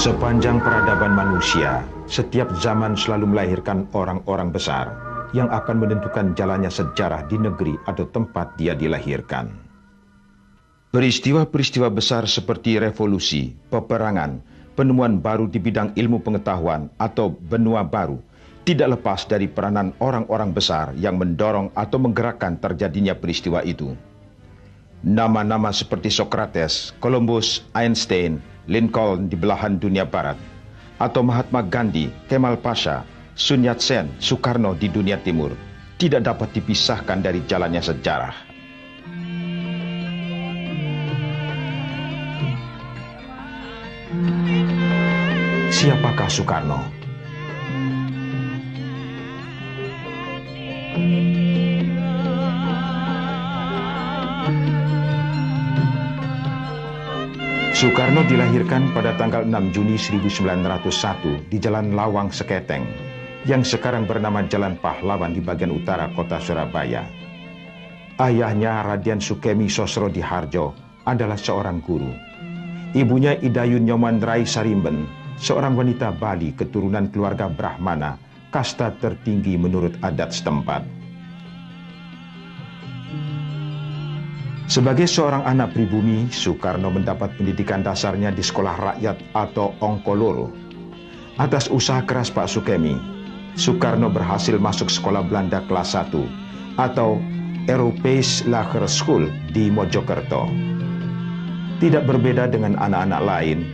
Sepanjang peradaban manusia, setiap zaman selalu melahirkan orang-orang besar yang akan menentukan jalannya sejarah di negeri atau tempat dia dilahirkan. Peristiwa-peristiwa besar seperti revolusi, peperangan, penemuan baru di bidang ilmu pengetahuan atau benua baru tidak lepas dari peranan orang-orang besar yang mendorong atau menggerakkan terjadinya peristiwa itu. Nama-nama seperti Socrates, Columbus, Einstein, Lincoln di belahan dunia barat, atau Mahatma Gandhi, Kemal Pasha, Sun Yat-sen, Soekarno di dunia timur tidak dapat dipisahkan dari jalannya sejarah. Siapakah Soekarno? Soekarno dilahirkan pada tanggal 6 Juni 1901 di Jalan Lawang Seketeng, yang sekarang bernama Jalan Pahlawan di bagian utara kota Surabaya. Ayahnya Raden Sukemi Sosrodihardjo adalah seorang guru. Ibunya Idayun Nyoman Rai Sarimben, seorang wanita Bali keturunan keluarga Brahmana, kasta tertinggi menurut adat setempat. Sebagai seorang anak pribumi, Soekarno mendapat pendidikan dasarnya di sekolah rakyat atau Ongkoloro. Atas usaha keras Pak Sukemi, Soekarno berhasil masuk sekolah Belanda kelas 1 atau Europees Lager School di Mojokerto. Tidak berbeda dengan anak-anak lain,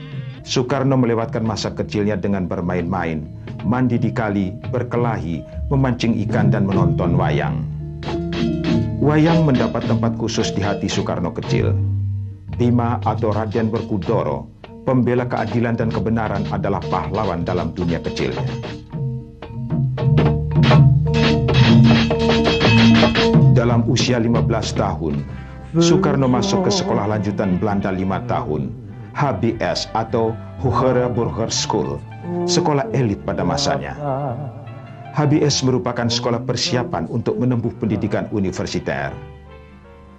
Soekarno melewatkan masa kecilnya dengan bermain-main, mandi di kali, berkelahi, memancing ikan dan menonton wayang. Wayang mendapat tempat khusus di hati Soekarno kecil. Bima atau Raden Werkudara, pembela keadilan dan kebenaran, adalah pahlawan dalam dunia kecilnya. Dalam usia 15 tahun, Soekarno masuk ke sekolah lanjutan Belanda 5 tahun, HBS atau Hogere Burger School, sekolah elit pada masanya. HBS merupakan sekolah persiapan untuk menempuh pendidikan universiter.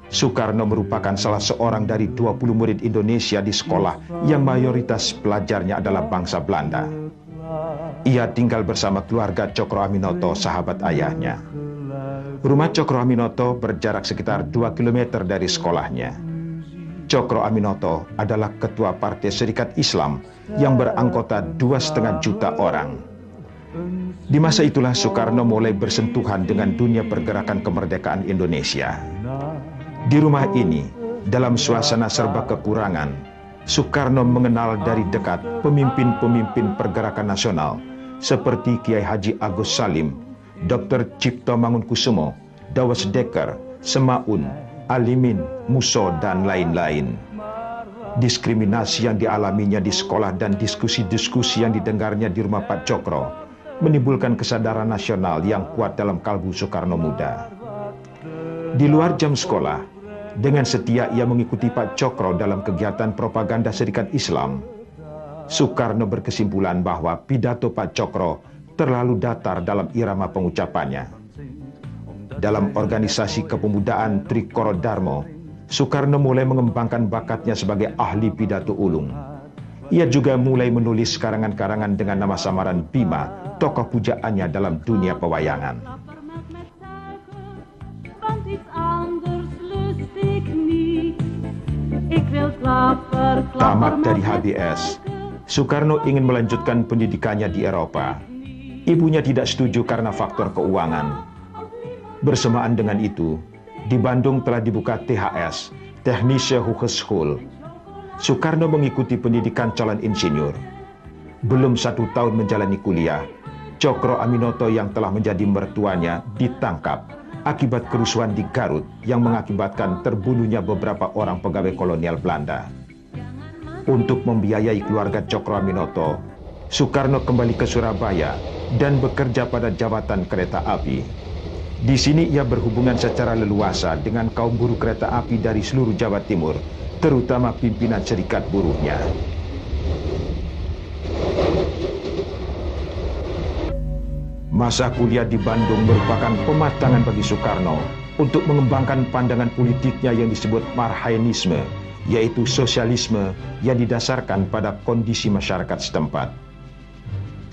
Soekarno merupakan salah seorang dari 20 murid Indonesia di sekolah yang mayoritas pelajarnya adalah bangsa Belanda. Ia tinggal bersama keluarga Cokro Aminoto, sahabat ayahnya. Rumah Cokro Aminoto berjarak sekitar 2 km dari sekolahnya. Cokro Aminoto adalah ketua Partai Serikat Islam yang beranggota 2,5 juta orang. Di masa itulah Soekarno mulai bersentuhan dengan dunia pergerakan kemerdekaan Indonesia. Di rumah ini, dalam suasana serba kekurangan, Soekarno mengenal dari dekat pemimpin-pemimpin pergerakan nasional seperti Kiai Haji Agus Salim, Dr. Cipto Mangunkusumo, Dawes Dekker, Semaun, Alimin, Muso, dan lain-lain. Diskriminasi yang dialaminya di sekolah dan diskusi-diskusi yang didengarnya di rumah Pak Cokro menimbulkan kesadaran nasional yang kuat dalam kalbu Soekarno muda. Di luar jam sekolah, dengan setia ia mengikuti Pak Cokro dalam kegiatan propaganda Serikat Islam. Soekarno berkesimpulan bahwa pidato Pak Cokro terlalu datar dalam irama pengucapannya. Dalam organisasi kepemudaan Trikoro Darmo, Soekarno mulai mengembangkan bakatnya sebagai ahli pidato ulung. Ia juga mulai menulis karangan-karangan dengan nama samaran Bima, tokoh pujaannya dalam dunia pewayangan. Tamat dari HBS, Soekarno ingin melanjutkan pendidikannya di Eropa. Ibunya tidak setuju karena faktor keuangan. Bersamaan dengan itu, di Bandung telah dibuka THS, Technische Hogeschool. Soekarno mengikuti pendidikan calon insinyur. Belum 1 tahun menjalani kuliah, Cokro Aminoto yang telah menjadi mertuanya ditangkap akibat kerusuhan di Garut yang mengakibatkan terbunuhnya beberapa orang pegawai kolonial Belanda. Untuk membiayai keluarga Cokro Aminoto, Soekarno kembali ke Surabaya dan bekerja pada jabatan kereta api. Di sini ia berhubungan secara leluasa dengan kaum buruh kereta api dari seluruh Jawa Timur, terutama pimpinan serikat buruhnya. Masa kuliah di Bandung merupakan pematangan bagi Soekarno untuk mengembangkan pandangan politiknya yang disebut Marhainisme, yaitu sosialisme yang didasarkan pada kondisi masyarakat setempat.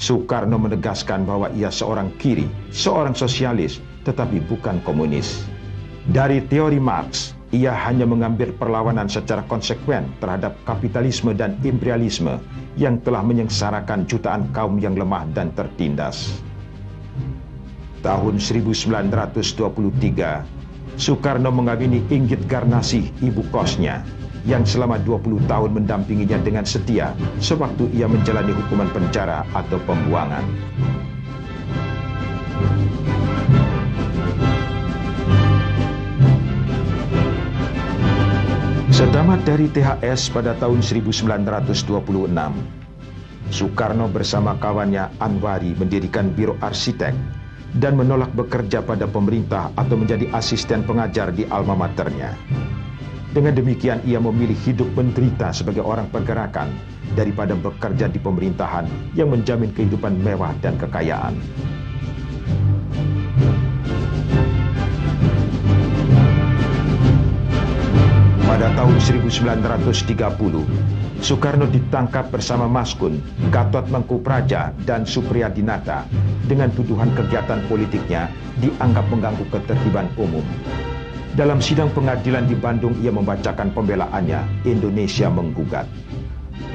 Soekarno menegaskan bahwa ia seorang kiri, seorang sosialis, tetapi bukan komunis. Dari teori Marx, ia hanya mengambil perlawanan secara konsekuen terhadap kapitalisme dan imperialisme yang telah menyengsarakan jutaan kaum yang lemah dan tertindas. Tahun 1923, Soekarno mengawini Inggit Garnasih, ibu kosnya, yang selama 20 tahun mendampinginya dengan setia sewaktu ia menjalani hukuman penjara atau pembuangan. Setamat dari THS pada tahun 1926, Soekarno bersama kawannya Anwari mendirikan Biro Arsitek dan menolak bekerja pada pemerintah atau menjadi asisten pengajar di alma maternya. Dengan demikian ia memilih hidup menderita sebagai orang pergerakan daripada bekerja di pemerintahan yang menjamin kehidupan mewah dan kekayaan. Pada tahun 1930, Soekarno ditangkap bersama Maskun, Gatot Mengkupraja, dan Supriyadinata dengan tuduhan kegiatan politiknya dianggap mengganggu ketertiban umum. Dalam sidang pengadilan di Bandung, ia membacakan pembelaannya, Indonesia Menggugat.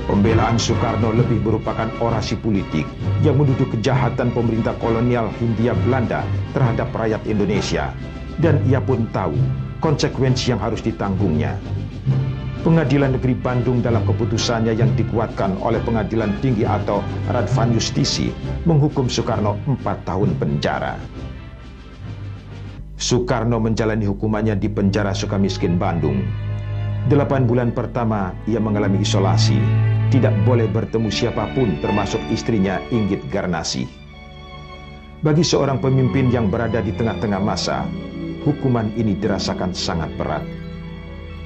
Pembelaan Soekarno lebih merupakan orasi politik yang menuduh kejahatan pemerintah kolonial Hindia Belanda terhadap rakyat Indonesia, dan ia pun tahu konsekuensi yang harus ditanggungnya. Pengadilan Negeri Bandung dalam keputusannya yang dikuatkan oleh Pengadilan Tinggi atau Radvan Justisi menghukum Soekarno 4 tahun penjara. Soekarno menjalani hukumannya di penjara Sukamiskin Bandung. 8 bulan pertama ia mengalami isolasi, tidak boleh bertemu siapapun termasuk istrinya Inggit Garnasih. Bagi seorang pemimpin yang berada di tengah-tengah masa, hukuman ini dirasakan sangat berat.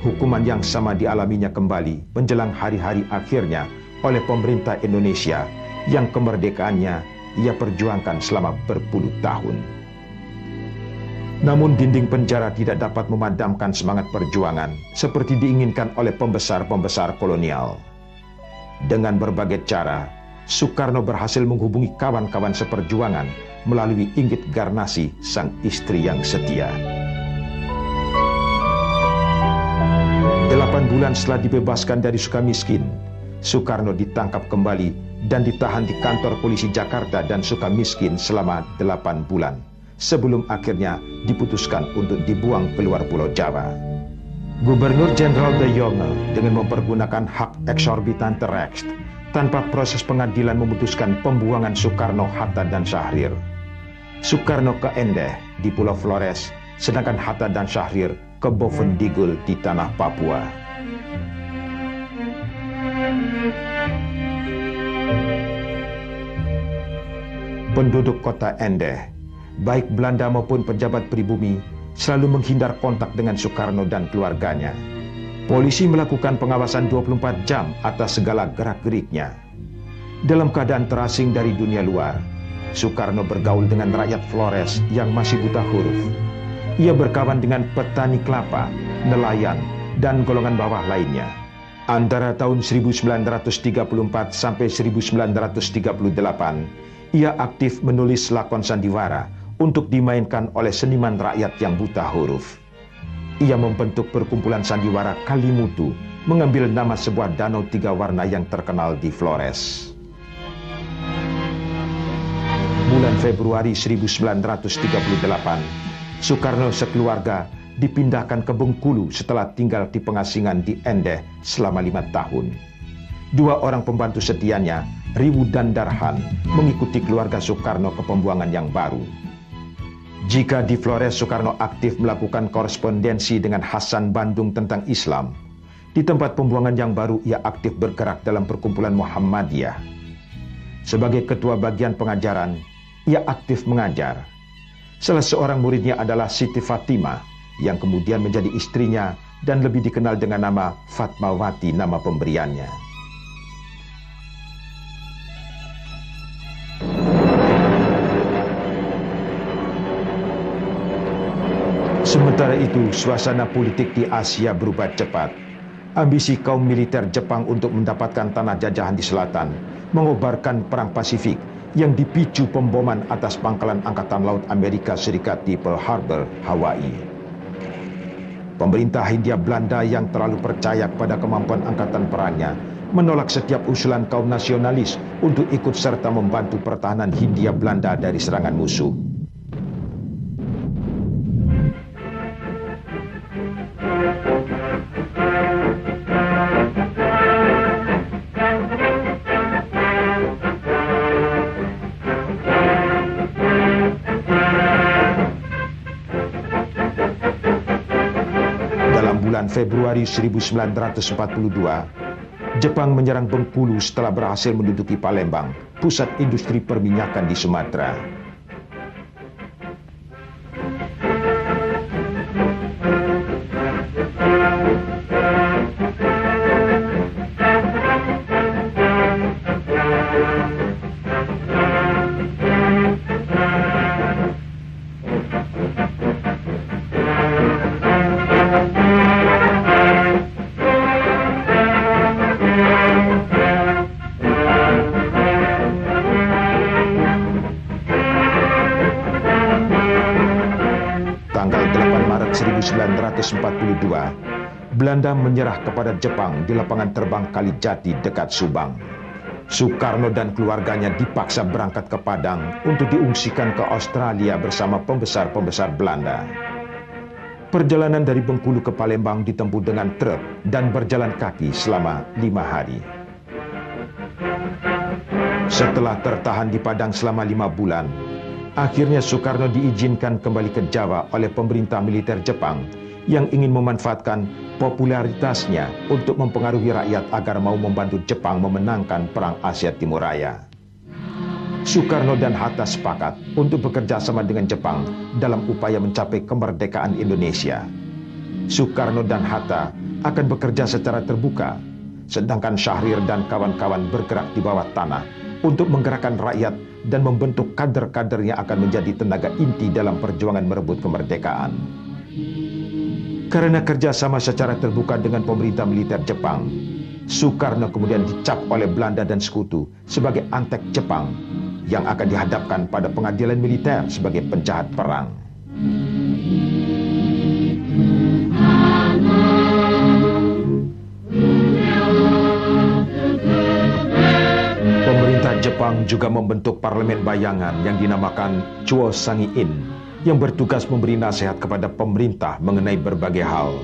Hukuman yang sama dialaminya kembali menjelang hari-hari akhirnya oleh pemerintah Indonesia yang kemerdekaannya ia perjuangkan selama berpuluh tahun. Namun dinding penjara tidak dapat memadamkan semangat perjuangan seperti diinginkan oleh pembesar-pembesar kolonial. Dengan berbagai cara, Soekarno berhasil menghubungi kawan-kawan seperjuangan melalui Inggit Garnasih, sang istri yang setia. 8 bulan setelah dibebaskan dari Sukamiskin, Soekarno ditangkap kembali dan ditahan di kantor polisi Jakarta dan Sukamiskin selama 8 bulan, sebelum akhirnya diputuskan untuk dibuang keluar Pulau Jawa. Gubernur Jenderal De Jonge dengan mempergunakan hak eksorbitan Recht tanpa proses pengadilan memutuskan pembuangan Soekarno, Hatta, dan Syahrir. Soekarno ke Endeh di Pulau Flores, sedangkan Hatta dan Syahrir ke Bovendigul di tanah Papua. Penduduk kota Endeh, baik Belanda maupun pejabat pribumi, selalu menghindar kontak dengan Soekarno dan keluarganya. Polisi melakukan pengawasan 24 jam atas segala gerak-geriknya. Dalam keadaan terasing dari dunia luar, Soekarno bergaul dengan rakyat Flores yang masih buta huruf. Ia berkawan dengan petani kelapa, nelayan, dan golongan bawah lainnya. Antara tahun 1934 sampai 1938, ia aktif menulis lakon sandiwara untuk dimainkan oleh seniman rakyat yang buta huruf. Ia membentuk perkumpulan sandiwara Kalimutu, mengambil nama sebuah danau 3 warna yang terkenal di Flores. Bulan Februari 1938, Soekarno sekeluarga dipindahkan ke Bengkulu setelah tinggal di pengasingan di Endeh selama 5 tahun. 2 orang pembantu setianya, Riwu dan Darhan, mengikuti keluarga Soekarno ke pembuangan yang baru. Jika di Flores Soekarno aktif melakukan korespondensi dengan Hasan Bandung tentang Islam, di tempat pembuangan yang baru ia aktif bergerak dalam perkumpulan Muhammadiyah. Sebagai ketua bagian pengajaran, ia aktif mengajar. Salah seorang muridnya adalah Siti Fatimah, yang kemudian menjadi istrinya dan lebih dikenal dengan nama Fatmawati, nama pemberiannya. Sementara itu, suasana politik di Asia berubah cepat. Ambisi kaum militer Jepang untuk mendapatkan tanah jajahan di selatan mengobarkan Perang Pasifik yang dipicu pemboman atas pangkalan Angkatan Laut Amerika Serikat di Pearl Harbor, Hawaii. Pemerintah Hindia Belanda yang terlalu percaya pada kemampuan angkatan perangnya menolak setiap usulan kaum nasionalis untuk ikut serta membantu pertahanan Hindia Belanda dari serangan musuh. Bulan Februari 1942, Jepang menyerang Bengkulu setelah berhasil menduduki Palembang, pusat industri perminyakan di Sumatera. Tanggal 8 Maret 1942, Belanda menyerah kepada Jepang di lapangan terbang Kalijati dekat Subang. Soekarno dan keluarganya dipaksa berangkat ke Padang untuk diungsikan ke Australia bersama pembesar-pembesar Belanda. Perjalanan dari Bengkulu ke Palembang ditempuh dengan truk dan berjalan kaki selama 5 hari. Setelah tertahan di Padang selama 5 bulan, akhirnya Soekarno diizinkan kembali ke Jawa oleh pemerintah militer Jepang yang ingin memanfaatkan popularitasnya untuk mempengaruhi rakyat agar mau membantu Jepang memenangkan Perang Asia Timur Raya. Soekarno dan Hatta sepakat untuk bekerja sama dengan Jepang dalam upaya mencapai kemerdekaan Indonesia. Soekarno dan Hatta akan bekerja secara terbuka, sedangkan Syahrir dan kawan-kawan bergerak di bawah tanah untuk menggerakkan rakyat dan membentuk kader-kader yang akan menjadi tenaga inti dalam perjuangan merebut kemerdekaan. Karena kerjasama secara terbuka dengan pemerintah militer Jepang, Soekarno kemudian dicap oleh Belanda dan sekutu sebagai antek Jepang yang akan dihadapkan pada pengadilan militer sebagai penjahat perang. Pemerintah Jepang juga membentuk parlemen bayangan yang dinamakan Chuo Sangi-in yang bertugas memberi nasihat kepada pemerintah mengenai berbagai hal.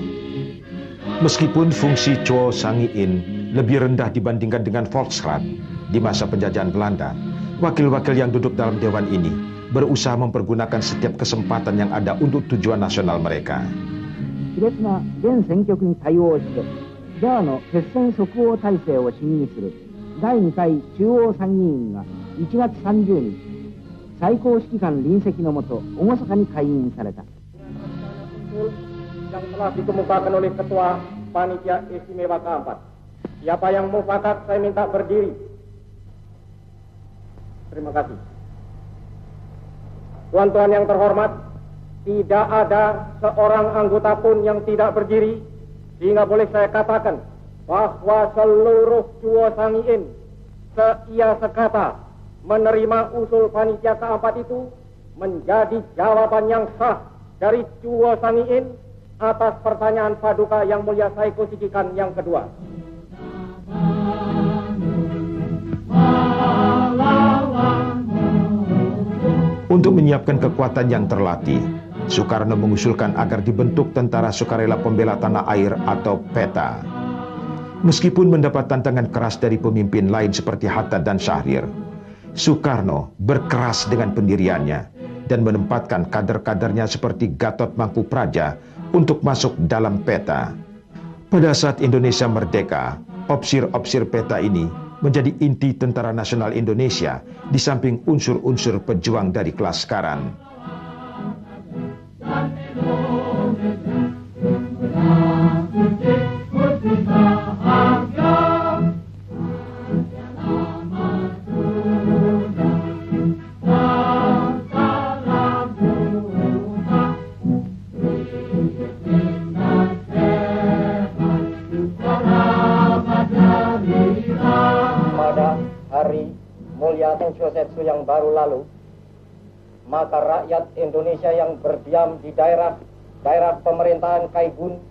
Meskipun fungsi Chuo Sangi-in lebih rendah dibandingkan dengan Volksraad di masa penjajahan Belanda, wakil-wakil yang duduk dalam dewan ini berusaha mempergunakan setiap kesempatan yang ada untuk tujuan nasional mereka. Yang telah dikemukakan oleh Ketua Panitia Istimewa keempat. Siapa yang mufakat saya minta berdiri. Terima kasih. Tuan-tuan yang terhormat, tidak ada seorang anggota pun yang tidak berdiri, sehingga boleh saya katakan bahwa seluruh Chuo Sangi-in seia sekata menerima usul panitia keempat itu menjadi jawaban yang sah dari Chuo Sangi-in atas pertanyaan Paduka Yang Mulia Saiko Shikikan yang kedua. Untuk menyiapkan kekuatan yang terlatih, Soekarno mengusulkan agar dibentuk Tentara Sukarela Pembela Tanah Air atau PETA. Meskipun mendapat tantangan keras dari pemimpin lain seperti Hatta dan Syahrir, Soekarno berkeras dengan pendiriannya dan menempatkan kader-kadernya seperti Gatot Mangkupraja untuk masuk dalam PETA. Pada saat Indonesia merdeka, opsir-opsir PETA ini menjadi inti Tentara Nasional Indonesia di samping unsur-unsur pejuang dari kelas sekarang. Senshossetsu yang baru lalu, maka rakyat Indonesia yang berdiam di daerah pemerintahan Kaigun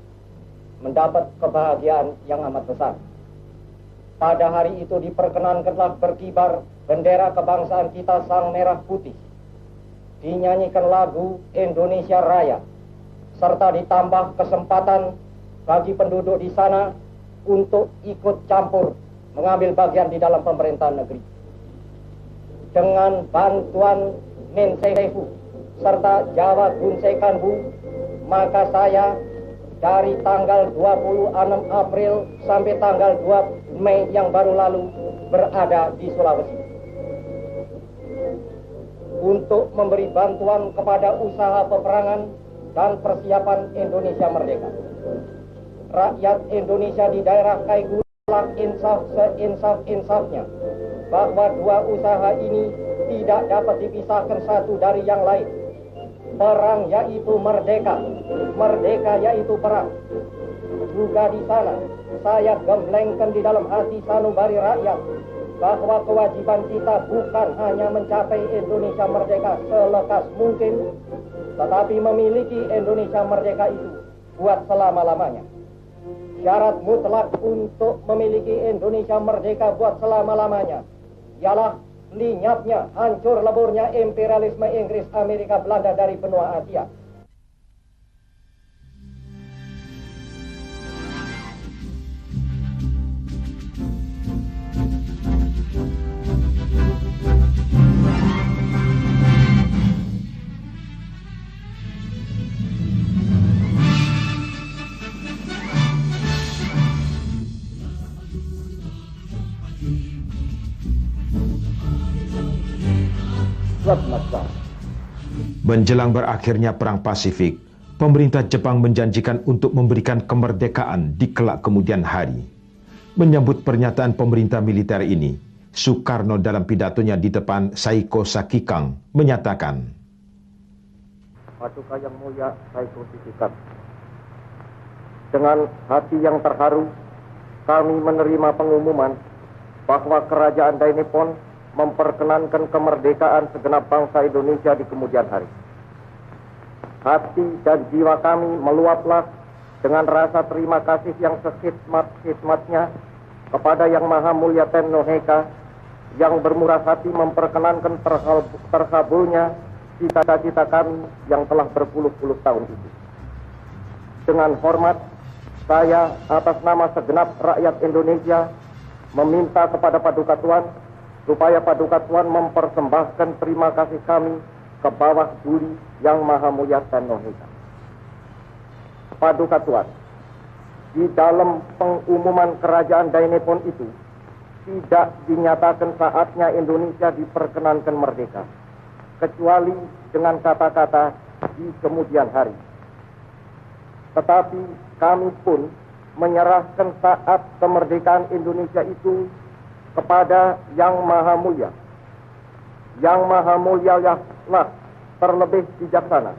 mendapat kebahagiaan yang amat besar. Pada hari itu diperkenankanlah berkibar bendera kebangsaan kita sang merah putih, dinyanyikan lagu Indonesia Raya, serta ditambah kesempatan bagi penduduk di sana untuk ikut campur mengambil bagian di dalam pemerintahan negeri. Dengan bantuan Mensehu serta Jawa Gunsekanbu, maka saya dari tanggal 26 April sampai tanggal 2 Mei yang baru lalu berada di Sulawesi untuk memberi bantuan kepada usaha peperangan dan persiapan Indonesia merdeka. Rakyat Indonesia di daerah Kaigun telah insaf seinsaf-insafnya bahwa dua usaha ini tidak dapat dipisahkan satu dari yang lain. Perang yaitu merdeka, merdeka yaitu perang. Juga di sana saya gemblengkan di dalam hati sanubari rakyat bahwa kewajiban kita bukan hanya mencapai Indonesia merdeka selekas mungkin, tetapi memiliki Indonesia merdeka itu buat selama-lamanya. Syarat mutlak untuk memiliki Indonesia merdeka buat selama-lamanya ialah lenyapnya, hancur leburnya imperialisme Inggris, Amerika, Belanda dari benua Asia. Menjelang berakhirnya Perang Pasifik, pemerintah Jepang menjanjikan untuk memberikan kemerdekaan di kelak kemudian hari. Menyambut pernyataan pemerintah militer ini, Soekarno dalam pidatonya di depan Saiko Sakikang menyatakan, Paduka Yang Mulia Saiko Sakikang, dengan hati yang terharu, kami menerima pengumuman bahwa Kerajaan Dainippon memperkenankan kemerdekaan segenap bangsa Indonesia di kemudian hari. Hati dan jiwa kami meluaplah dengan rasa terima kasih yang sekhidmat-khidmatnya kepada Yang Maha Mulia Tenno Heika yang bermurah hati memperkenankan terkabulnya cita-cita kami yang telah berpuluh-puluh tahun itu. Dengan hormat, saya atas nama segenap rakyat Indonesia meminta kepada Paduka Tuan supaya Paduka Tuan mempersembahkan terima kasih kami ke bawah duli Yang Maha Mulia Tenno Heika. Paduka Tuan, di dalam pengumuman Kerajaan Dainippon itu tidak dinyatakan saatnya Indonesia diperkenankan merdeka, kecuali dengan kata-kata di kemudian hari. Tetapi kami pun menyerahkan saat kemerdekaan Indonesia itu kepada Yang Maha Mulia. Yang Maha Mulia lah terlebih bijaksana.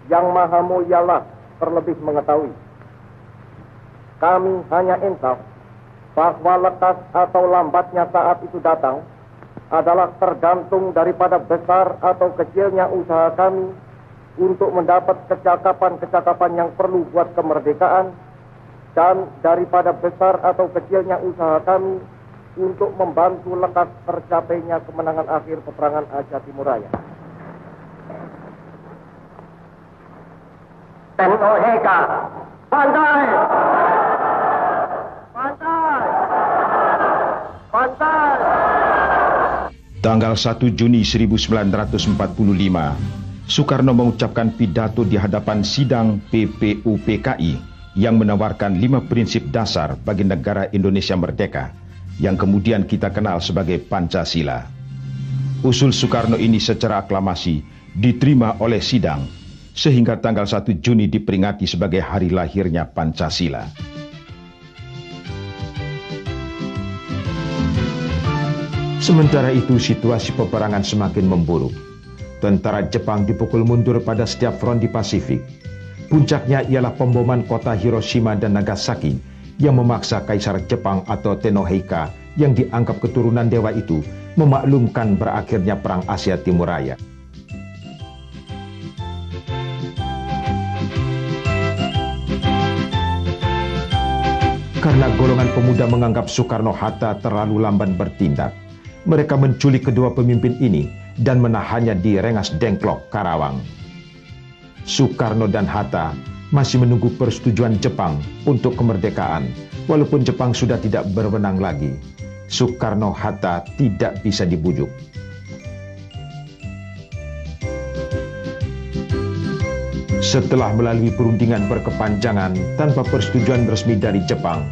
Yang Maha Mulia lah terlebih mengetahui. Kami hanya insaf bahwa lekas atau lambatnya saat itu datang adalah tergantung daripada besar atau kecilnya usaha kami untuk mendapat kecakapan-kecakapan yang perlu buat kemerdekaan, dan daripada besar atau kecilnya usaha kami untuk membantu lekas tercapainya kemenangan akhir peperangan Aceh Timur Raya. Tenno Heika, bantai! Bantai! Bantai! Tanggal 1 Juni 1945, Soekarno mengucapkan pidato di hadapan sidang PPUPKI yang menawarkan 5 prinsip dasar bagi negara Indonesia merdeka, yang kemudian kita kenal sebagai Pancasila. Usul Soekarno ini secara aklamasi diterima oleh sidang, sehingga tanggal 1 Juni diperingati sebagai hari lahirnya Pancasila. Sementara itu situasi peperangan semakin memburuk. Tentara Jepang dipukul mundur pada setiap front di Pasifik. Puncaknya ialah pemboman kota Hiroshima dan Nagasaki yang memaksa Kaisar Jepang atau Tenno Heika yang dianggap keturunan dewa itu memaklumkan berakhirnya Perang Asia Timur Raya. Karena golongan pemuda menganggap Soekarno-Hatta terlalu lamban bertindak, mereka menculik kedua pemimpin ini dan menahannya di Rengas Dengklok, Karawang. Soekarno dan Hatta masih menunggu persetujuan Jepang untuk kemerdekaan, walaupun Jepang sudah tidak berwenang lagi. Soekarno-Hatta tidak bisa dibujuk. Setelah melalui perundingan berkepanjangan tanpa persetujuan resmi dari Jepang,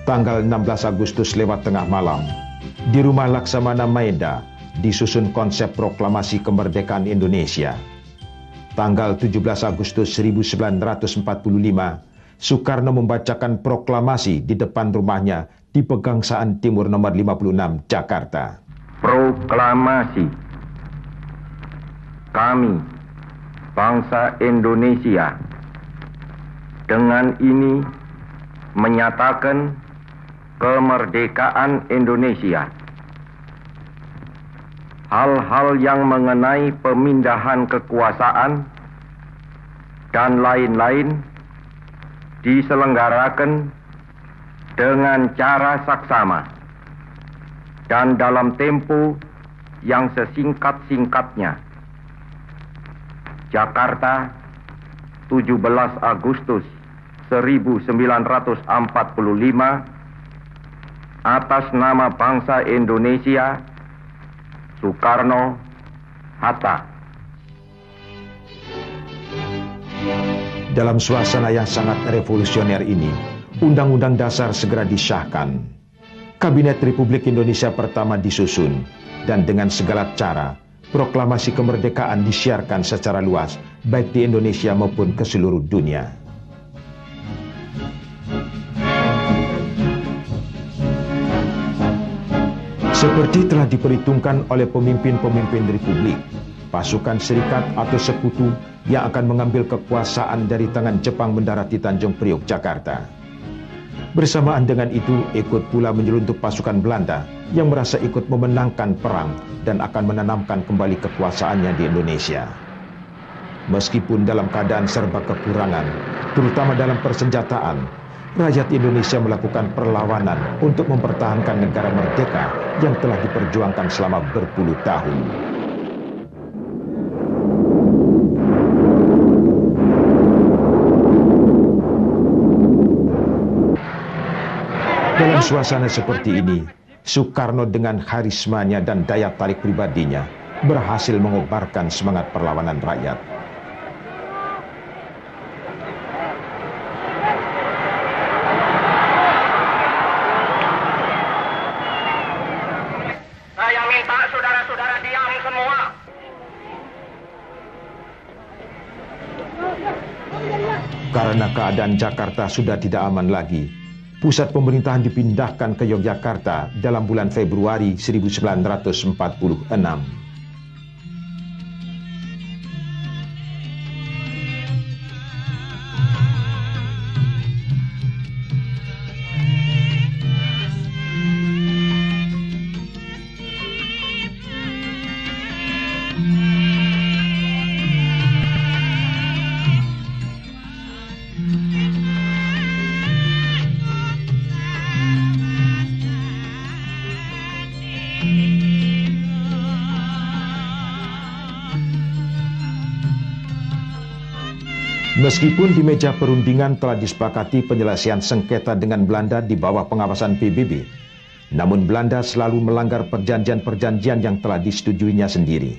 tanggal 16 Agustus lewat tengah malam, di rumah Laksamana Maeda disusun konsep proklamasi kemerdekaan Indonesia. Tanggal 17 Agustus 1945, Soekarno membacakan proklamasi di depan rumahnya di Pegangsaan Timur nomor 56, Jakarta. Proklamasi. Kami, bangsa Indonesia, dengan ini menyatakan kemerdekaan Indonesia. Hal-hal yang mengenai pemindahan kekuasaan dan lain-lain diselenggarakan dengan cara saksama dan dalam tempo yang sesingkat-singkatnya. Jakarta, 17 Agustus 1945, atas nama bangsa Indonesia, Soekarno-Hatta. Dalam suasana yang sangat revolusioner ini, Undang-Undang Dasar segera disahkan. Kabinet Republik Indonesia pertama disusun, dan dengan segala cara, proklamasi kemerdekaan disiarkan secara luas, baik di Indonesia maupun ke seluruh dunia. Seperti telah diperhitungkan oleh pemimpin-pemimpin Republik, pasukan serikat atau sekutu yang akan mengambil kekuasaan dari tangan Jepang mendarat di Tanjung Priok, Jakarta. Bersamaan dengan itu, ikut pula menyelundup pasukan Belanda yang merasa ikut memenangkan perang dan akan menanamkan kembali kekuasaannya di Indonesia. Meskipun dalam keadaan serba kekurangan, terutama dalam persenjataan, rakyat Indonesia melakukan perlawanan untuk mempertahankan negara merdeka yang telah diperjuangkan selama berpuluh tahun. Dalam suasana seperti ini, Soekarno dengan karismanya dan daya tarik pribadinya berhasil mengobarkan semangat perlawanan rakyat. Saya minta saudara-saudara diam semua. Karena keadaan Jakarta sudah tidak aman lagi, pusat pemerintahan dipindahkan ke Yogyakarta dalam bulan Februari 1946. Meskipun di meja perundingan telah disepakati penyelesaian sengketa dengan Belanda di bawah pengawasan PBB, namun Belanda selalu melanggar perjanjian-perjanjian yang telah disetujuinya sendiri.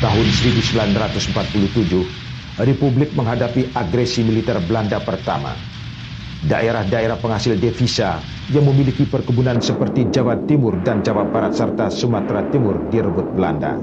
Tahun 1947, Republik menghadapi agresi militer Belanda pertama. Daerah-daerah penghasil devisa yang memiliki perkebunan seperti Jawa Timur dan Jawa Barat serta Sumatera Timur direbut Belanda.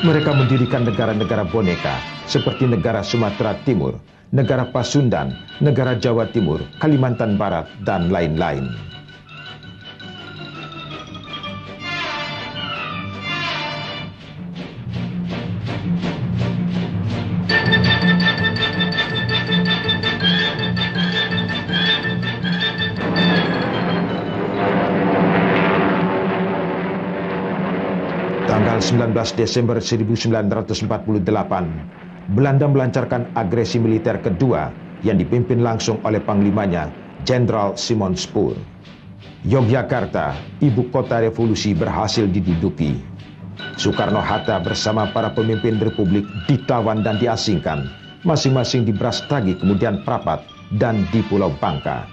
Mereka mendirikan negara-negara boneka seperti negara Sumatera Timur, negara Pasundan, negara Jawa Timur, Kalimantan Barat, dan lain-lain. Tanggal 19 Desember 1948, Belanda melancarkan agresi militer kedua yang dipimpin langsung oleh panglimanya, Jenderal Simon Spoor. Yogyakarta, ibu kota revolusi, berhasil diduduki. Soekarno-Hatta bersama para pemimpin republik ditawan dan diasingkan, masing-masing di Brastagi, kemudian Prapat, dan di Pulau Bangka.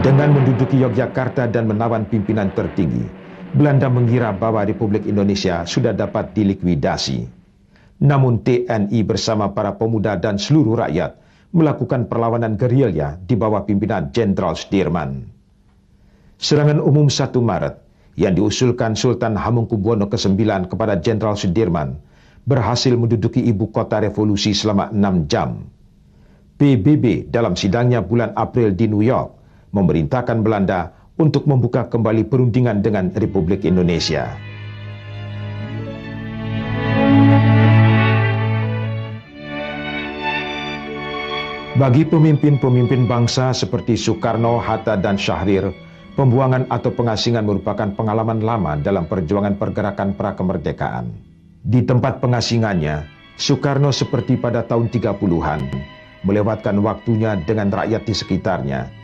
Dengan menduduki Yogyakarta dan menawan pimpinan tertinggi, Belanda mengira bahwa Republik Indonesia sudah dapat dilikuidasi. Namun TNI bersama para pemuda dan seluruh rakyat melakukan perlawanan gerilya di bawah pimpinan Jenderal Sudirman. Serangan umum 1 Maret yang diusulkan Sultan Hamengkubuwono ke-9 kepada Jenderal Sudirman berhasil menduduki ibu kota revolusi selama 6 jam. PBB dalam sidangnya bulan April di New York memerintahkan Belanda untuk membuka kembali perundingan dengan Republik Indonesia. Bagi pemimpin-pemimpin bangsa seperti Soekarno, Hatta, dan Syahrir, pembuangan atau pengasingan merupakan pengalaman lama dalam perjuangan pergerakan prakemerdekaan. Di tempat pengasingannya, Soekarno seperti pada tahun 30-an, melewatkan waktunya dengan rakyat di sekitarnya.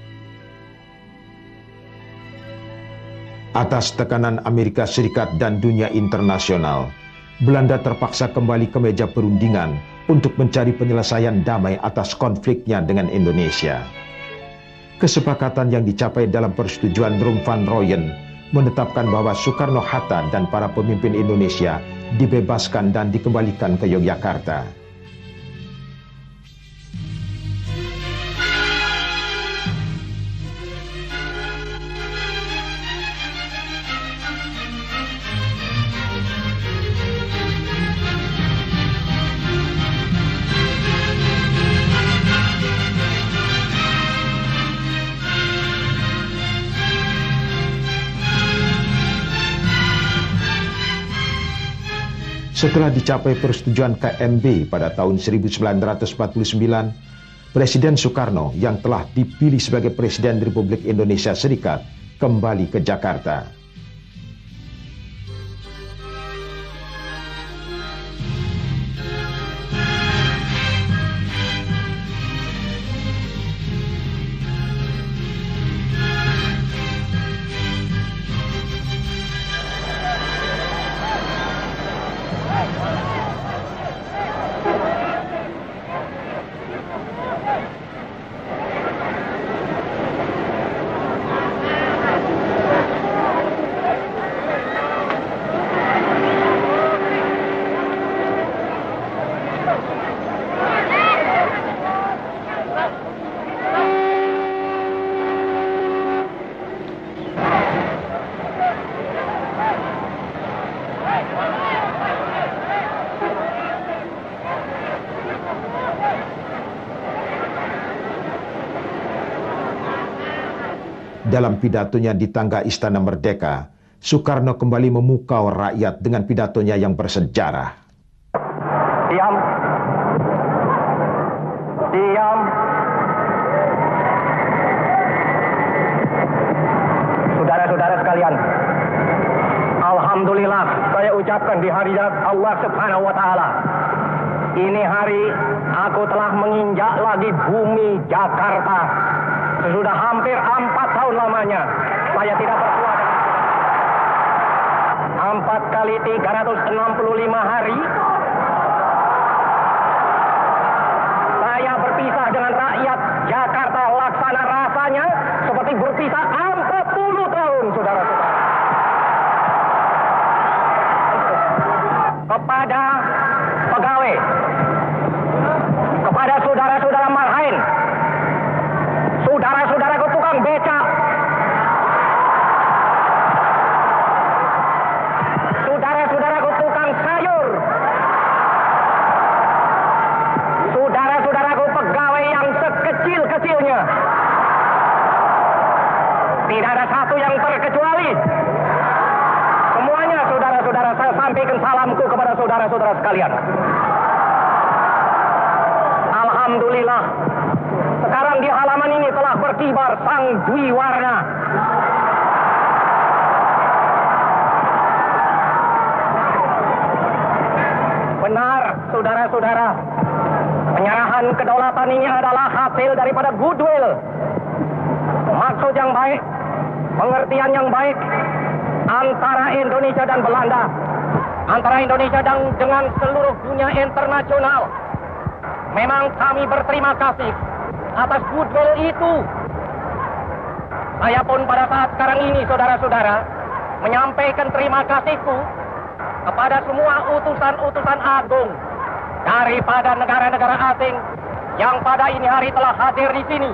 Atas tekanan Amerika Serikat dan dunia internasional, Belanda terpaksa kembali ke meja perundingan untuk mencari penyelesaian damai atas konfliknya dengan Indonesia. Kesepakatan yang dicapai dalam persetujuan Rum van Rooyen menetapkan bahwa Soekarno-Hatta dan para pemimpin Indonesia dibebaskan dan dikembalikan ke Yogyakarta. Setelah dicapai persetujuan KMB pada tahun 1949, Presiden Soekarno yang telah dipilih sebagai Presiden Republik Indonesia Serikat kembali ke Jakarta. Dalam pidatonya di tangga Istana Merdeka, Soekarno kembali memukau rakyat dengan pidatonya yang bersejarah. Diam. Diam. Saudara-saudara sekalian, Alhamdulillah saya ucapkan di hari Allah Subhanahu wa Ta'ala. Ini hari aku telah menginjak lagi bumi Jakarta. Sudah hampir 4 tahun lamanya saya tidak bersuara. 4 kali 365 hari saya berpisah dengan rakyat Jakarta. Laksana rasanya seperti berpisah 40 tahun, saudara-saudara. Kepada pegawai, kepada saudara-saudara marhain, saudara-saudaraku tukang becak, saudara-saudaraku tukang sayur, saudara-saudaraku pegawai yang sekecil-kecilnya, tidak ada satu yang terkecuali. Semuanya saudara-saudara, saya sampaikan salamku kepada saudara-saudara sekalian. Alhamdulillah, sekarang di halaman ini telah berkibar sang Dwi Warna. Benar, saudara-saudara, penyerahan kedaulatan ini adalah hasil daripada goodwill, maksud yang baik, pengertian yang baik antara Indonesia dan Belanda, antara Indonesia dan dengan seluruh dunia internasional. Memang kami berterima kasih atas goodwill itu. Saya pun pada saat sekarang ini, saudara-saudara, menyampaikan terima kasihku kepada semua utusan-utusan agung daripada negara-negara asing yang pada ini hari telah hadir di sini.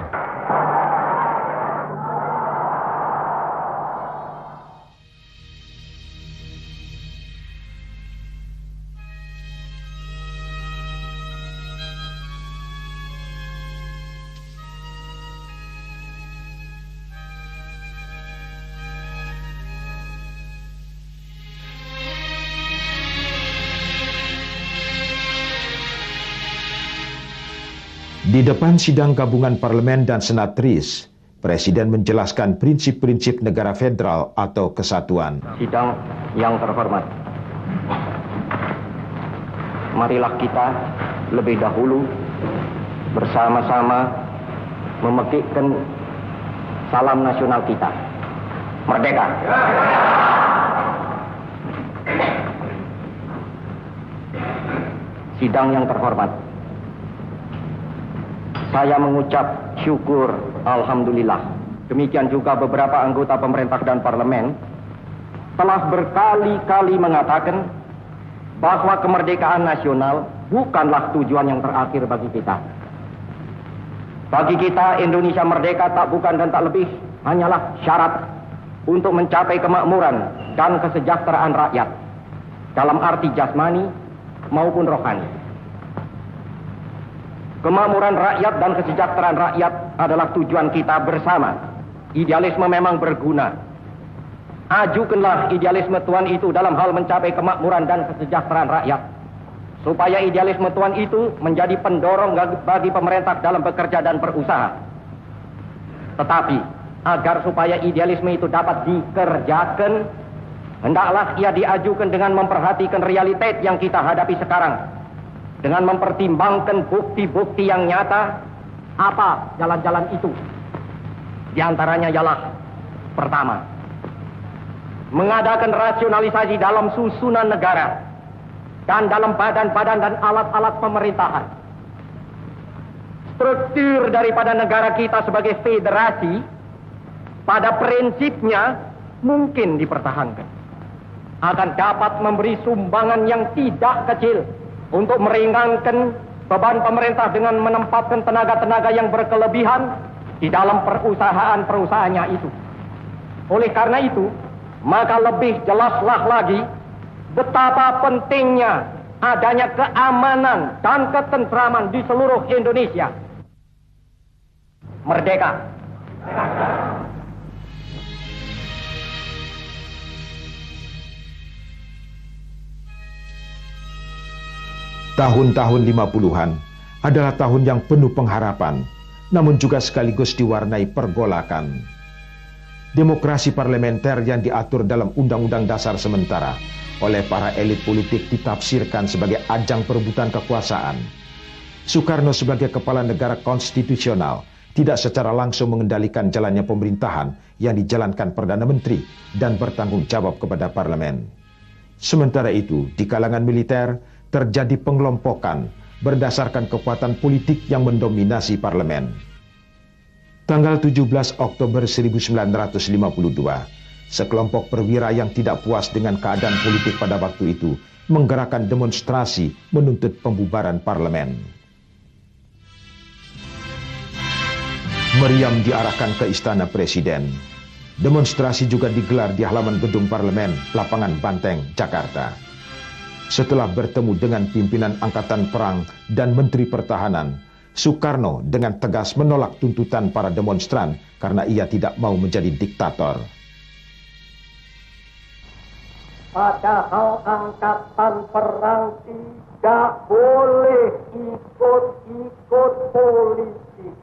Di depan sidang gabungan parlemen dan senat RIS, Presiden menjelaskan prinsip-prinsip negara federal atau kesatuan. Sidang yang terhormat, marilah kita lebih dahulu bersama-sama memekikkan salam nasional kita. Merdeka! Sidang yang terhormat, saya mengucap syukur, alhamdulillah. Demikian juga beberapa anggota pemerintah dan parlemen telah berkali-kali mengatakan bahwa kemerdekaan nasional bukanlah tujuan yang terakhir bagi kita. Bagi kita, Indonesia merdeka tak bukan dan tak lebih hanyalah syarat untuk mencapai kemakmuran dan kesejahteraan rakyat dalam arti jasmani maupun rohani. Kemakmuran rakyat dan kesejahteraan rakyat adalah tujuan kita bersama. Idealisme memang berguna. Ajukanlah idealisme Tuhan itu dalam hal mencapai kemakmuran dan kesejahteraan rakyat, supaya idealisme Tuhan itu menjadi pendorong bagi pemerintah dalam bekerja dan berusaha. Tetapi agar supaya idealisme itu dapat dikerjakan, hendaklah ia diajukan dengan memperhatikan realitas yang kita hadapi sekarang, dengan mempertimbangkan bukti-bukti yang nyata. Apa jalan-jalan itu? Di antaranya ialah, pertama, mengadakan rasionalisasi dalam susunan negara dan dalam badan-badan dan alat-alat pemerintahan. Struktur daripada negara kita sebagai federasi pada prinsipnya mungkin dipertahankan, akan dapat memberi sumbangan yang tidak kecil untuk meringankan beban pemerintah dengan menempatkan tenaga-tenaga yang berkelebihan di dalam perusahaan-perusahaannya itu. Oleh karena itu, maka lebih jelaslah lagi betapa pentingnya adanya keamanan dan ketentraman di seluruh Indonesia. Merdeka! Tahun-tahun 50-an adalah tahun yang penuh pengharapan, namun juga sekaligus diwarnai pergolakan. Demokrasi parlementer yang diatur dalam Undang-Undang Dasar sementara oleh para elit politik ditafsirkan sebagai ajang perebutan kekuasaan. Soekarno sebagai kepala negara konstitusional tidak secara langsung mengendalikan jalannya pemerintahan yang dijalankan Perdana Menteri dan bertanggung jawab kepada parlemen. Sementara itu, di kalangan militer terjadi pengelompokan berdasarkan kekuatan politik yang mendominasi parlemen. Tanggal 17 Oktober 1952, sekelompok perwira yang tidak puas dengan keadaan politik pada waktu itu menggerakkan demonstrasi menuntut pembubaran parlemen. Meriam diarahkan ke Istana Presiden. Demonstrasi juga digelar di halaman gedung parlemen, Lapangan Banteng, Jakarta. Setelah bertemu dengan pimpinan Angkatan Perang dan Menteri Pertahanan, Soekarno dengan tegas menolak tuntutan para demonstran karena ia tidak mau menjadi diktator. Padahal Angkatan Perang tidak boleh ikut-ikut politik.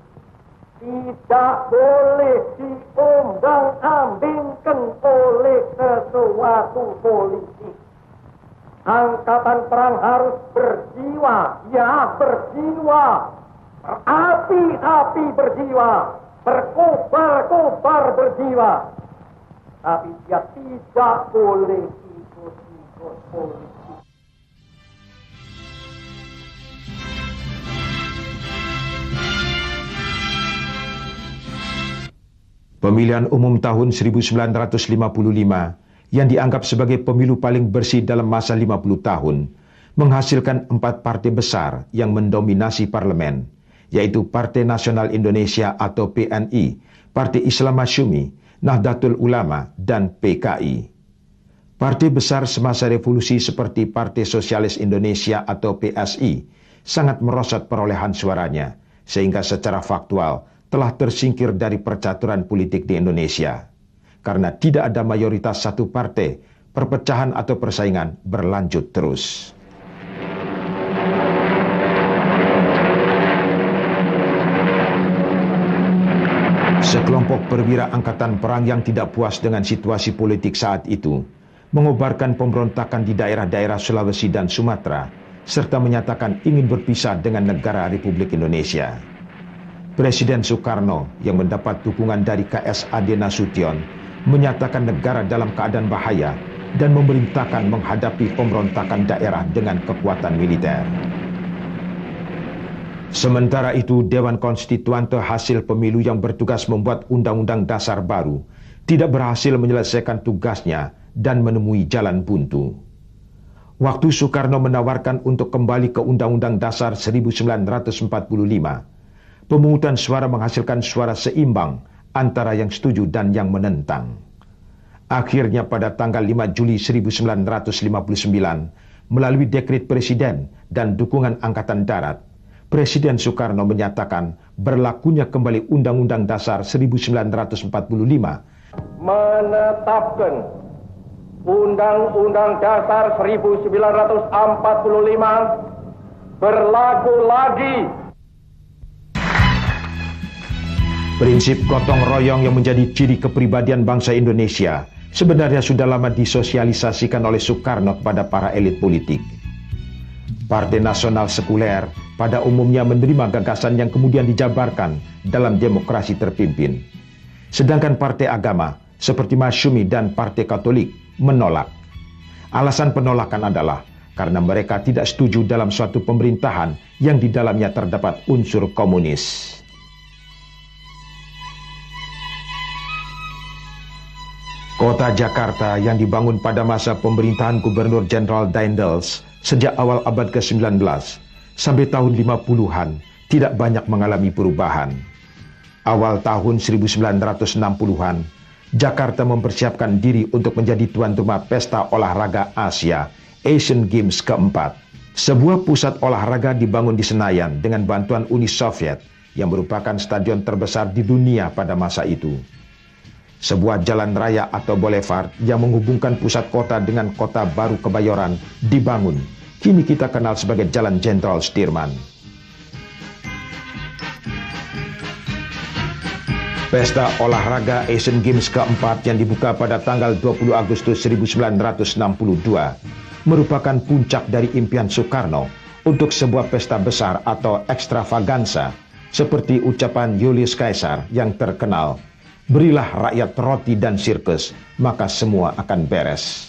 Tidak boleh diombang-ambingkan oleh sesuatu politik. Angkatan Perang harus berjiwa, ya berjiwa. Berapi-api berjiwa, berkobar-kobar berjiwa. Tapi dia tidak boleh ikut-ikut politik. Pemilihan umum tahun 1955 yang dianggap sebagai pemilu paling bersih dalam masa 50 tahun menghasilkan 4 partai besar yang mendominasi parlemen, yaitu Partai Nasional Indonesia atau PNI, Partai Islam Masyumi, Nahdlatul Ulama, dan PKI. Partai besar semasa revolusi seperti Partai Sosialis Indonesia atau PSI sangat merosot perolehan suaranya, sehingga secara faktual telah tersingkir dari percaturan politik di Indonesia. Karena tidak ada mayoritas satu partai, perpecahan atau persaingan berlanjut terus. Sekelompok perwira angkatan perang yang tidak puas dengan situasi politik saat itu mengobarkan pemberontakan di daerah-daerah Sulawesi dan Sumatera, serta menyatakan ingin berpisah dengan negara Republik Indonesia. Presiden Soekarno yang mendapat dukungan dari KSAD Nasution menyatakan negara dalam keadaan bahaya dan memerintahkan menghadapi pemberontakan daerah dengan kekuatan militer. Sementara itu, Dewan Konstituante hasil pemilu yang bertugas membuat Undang-Undang Dasar baru tidak berhasil menyelesaikan tugasnya dan menemui jalan buntu. Waktu Soekarno menawarkan untuk kembali ke Undang-Undang Dasar 1945, pemungutan suara menghasilkan suara seimbang antara yang setuju dan yang menentang. Akhirnya pada tanggal 5 Juli 1959, melalui dekret Presiden dan dukungan Angkatan Darat, Presiden Soekarno menyatakan berlakunya kembali Undang-Undang Dasar 1945, menetapkan Undang-Undang Dasar 1945 berlaku lagi. Prinsip gotong royong yang menjadi ciri kepribadian bangsa Indonesia sebenarnya sudah lama disosialisasikan oleh Soekarno kepada para elit politik. Partai Nasional Sekuler pada umumnya menerima gagasan yang kemudian dijabarkan dalam demokrasi terpimpin. Sedangkan partai agama seperti Masyumi dan Partai Katolik menolak. Alasan penolakan adalah karena mereka tidak setuju dalam suatu pemerintahan yang di dalamnya terdapat unsur komunis. Kota Jakarta yang dibangun pada masa pemerintahan Gubernur Jenderal Daendels sejak awal abad ke-19 sampai tahun 50-an tidak banyak mengalami perubahan. Awal tahun 1960-an, Jakarta mempersiapkan diri untuk menjadi tuan rumah pesta olahraga Asia, Asian Games keempat. Sebuah pusat olahraga dibangun di Senayan dengan bantuan Uni Soviet yang merupakan stadion terbesar di dunia pada masa itu. Sebuah jalan raya atau boulevard yang menghubungkan pusat kota dengan kota baru Kebayoran dibangun. Kini kita kenal sebagai Jalan Jenderal Sudirman. Pesta olahraga Asian Games keempat yang dibuka pada tanggal 20 Agustus 1962 merupakan puncak dari impian Soekarno untuk sebuah pesta besar atau ekstravaganza seperti ucapan Julius Caesar yang terkenal, "Berilah rakyat roti dan sirkus, maka semua akan beres."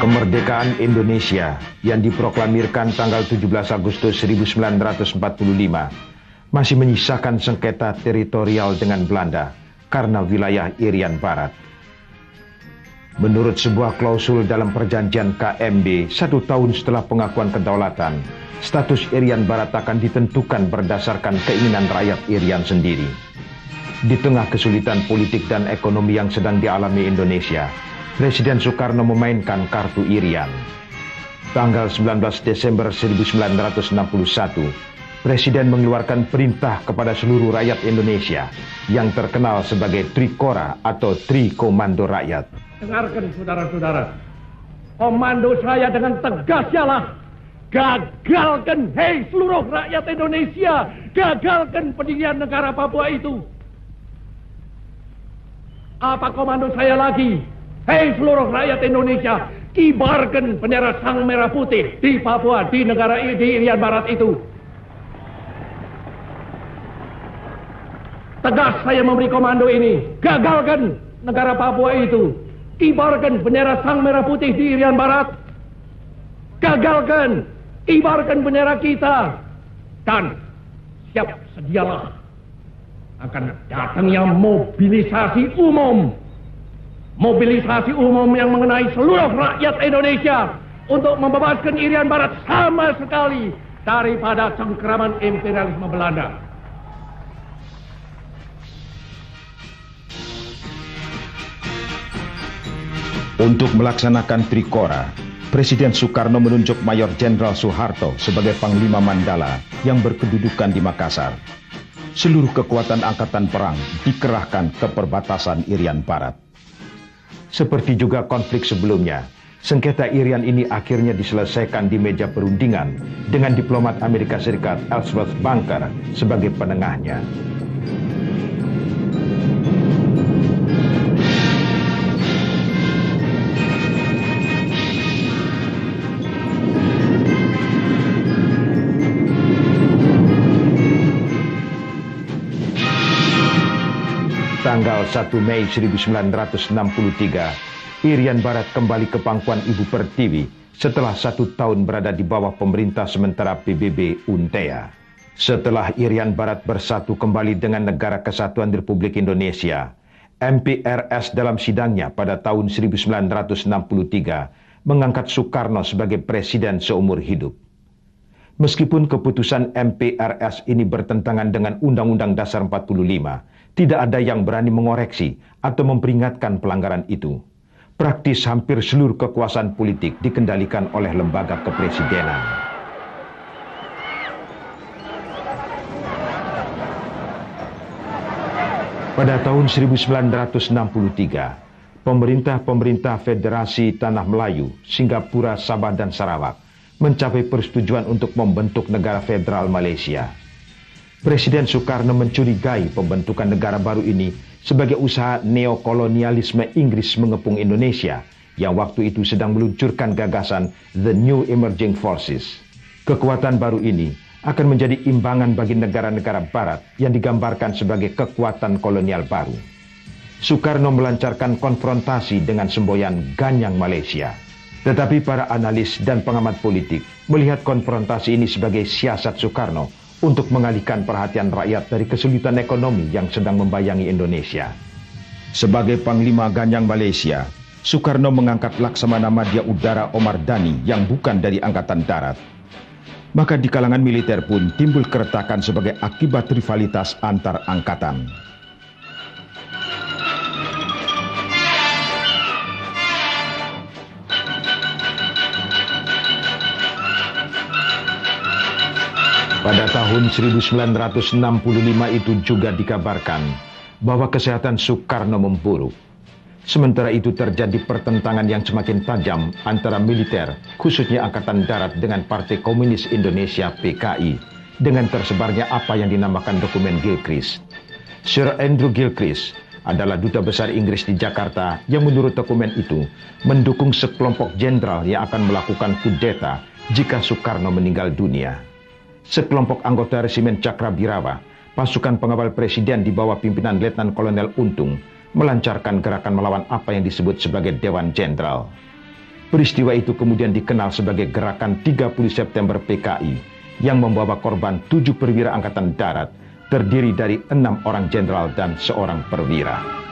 Kemerdekaan Indonesia yang diproklamirkan tanggal 17 Agustus 1945 masih menyisakan sengketa teritorial dengan Belanda karena wilayah Irian Barat. Menurut sebuah klausul dalam perjanjian KMB 1 tahun setelah pengakuan kedaulatan, status Irian Barat akan ditentukan berdasarkan keinginan rakyat Irian sendiri. Di tengah kesulitan politik dan ekonomi yang sedang dialami Indonesia, Presiden Soekarno memainkan kartu Irian. Tanggal 19 Desember 1961, Presiden mengeluarkan perintah kepada seluruh rakyat Indonesia yang terkenal sebagai Trikora atau Tri Komando Rakyat. Dengarkan saudara-saudara, komando saya dengan tegas ialah gagalkan, hei seluruh rakyat Indonesia, gagalkan pendirian negara Papua itu. Apa komando saya lagi? Hei seluruh rakyat Indonesia, kibarkan bendera Sang Merah Putih di Papua, di negara di Irian Barat itu. Tegas saya memberi komando ini, gagalkan negara Papua itu, kibarkan bendera Sang Merah Putih di Irian Barat, gagalkan, kibarkan bendera kita, dan siap sedialah akan datangnya mobilisasi umum. Mobilisasi umum yang mengenai seluruh rakyat Indonesia untuk membebaskan Irian Barat sama sekali daripada cengkeraman imperialisme Belanda. Untuk melaksanakan Trikora, Presiden Soekarno menunjuk Mayor Jenderal Soeharto sebagai Panglima Mandala yang berkedudukan di Makassar. Seluruh kekuatan angkatan perang dikerahkan ke perbatasan Irian Barat. Seperti juga konflik sebelumnya, sengketa Irian ini akhirnya diselesaikan di meja perundingan dengan diplomat Amerika Serikat Ellsworth Bunker sebagai penengahnya. Tanggal 1 Mei 1963, Irian Barat kembali ke pangkuan Ibu Pertiwi setelah 1 tahun berada di bawah pemerintah sementara PBB UNTEA. Setelah Irian Barat bersatu kembali dengan Negara Kesatuan Republik Indonesia, MPRS dalam sidangnya pada tahun 1963 mengangkat Soekarno sebagai presiden seumur hidup. Meskipun keputusan MPRS ini bertentangan dengan Undang-Undang Dasar 45, tidak ada yang berani mengoreksi atau memperingatkan pelanggaran itu. Praktis hampir seluruh kekuasaan politik dikendalikan oleh lembaga kepresidenan. Pada tahun 1963, pemerintah Federasi Tanah Melayu, Singapura, Sabah, dan Sarawak mencapai persetujuan untuk membentuk negara federal Malaysia. Presiden Soekarno mencurigai pembentukan negara baru ini sebagai usaha neokolonialisme Inggris mengepung Indonesia yang waktu itu sedang meluncurkan gagasan The New Emerging Forces. Kekuatan baru ini akan menjadi imbangan bagi negara-negara barat yang digambarkan sebagai kekuatan kolonial baru. Soekarno melancarkan konfrontasi dengan semboyan Ganyang Malaysia. Tetapi para analis dan pengamat politik melihat konfrontasi ini sebagai siasat Soekarno untuk mengalihkan perhatian rakyat dari kesulitan ekonomi yang sedang membayangi Indonesia. Sebagai Panglima Ganyang Malaysia, Soekarno mengangkat Laksamana Madya Udara Omar Dhani yang bukan dari Angkatan Darat. Maka di kalangan militer pun timbul keretakan sebagai akibat rivalitas antar angkatan. Pada tahun 1965 itu juga dikabarkan bahwa kesehatan Soekarno memburuk. Sementara itu terjadi pertentangan yang semakin tajam antara militer, khususnya Angkatan Darat dengan Partai Komunis Indonesia (PKI), dengan tersebarnya apa yang dinamakan dokumen Gilchrist. Sir Andrew Gilchrist adalah duta besar Inggris di Jakarta yang menurut dokumen itu mendukung sekelompok jenderal yang akan melakukan kudeta jika Soekarno meninggal dunia. Sekelompok anggota resimen Cakrabirawa, pasukan pengawal presiden di bawah pimpinan Letnan Kolonel Untung, melancarkan gerakan melawan apa yang disebut sebagai Dewan Jenderal. Peristiwa itu kemudian dikenal sebagai Gerakan 30 September PKI yang membawa korban 7 perwira Angkatan Darat, terdiri dari 6 orang jenderal dan 1 perwira.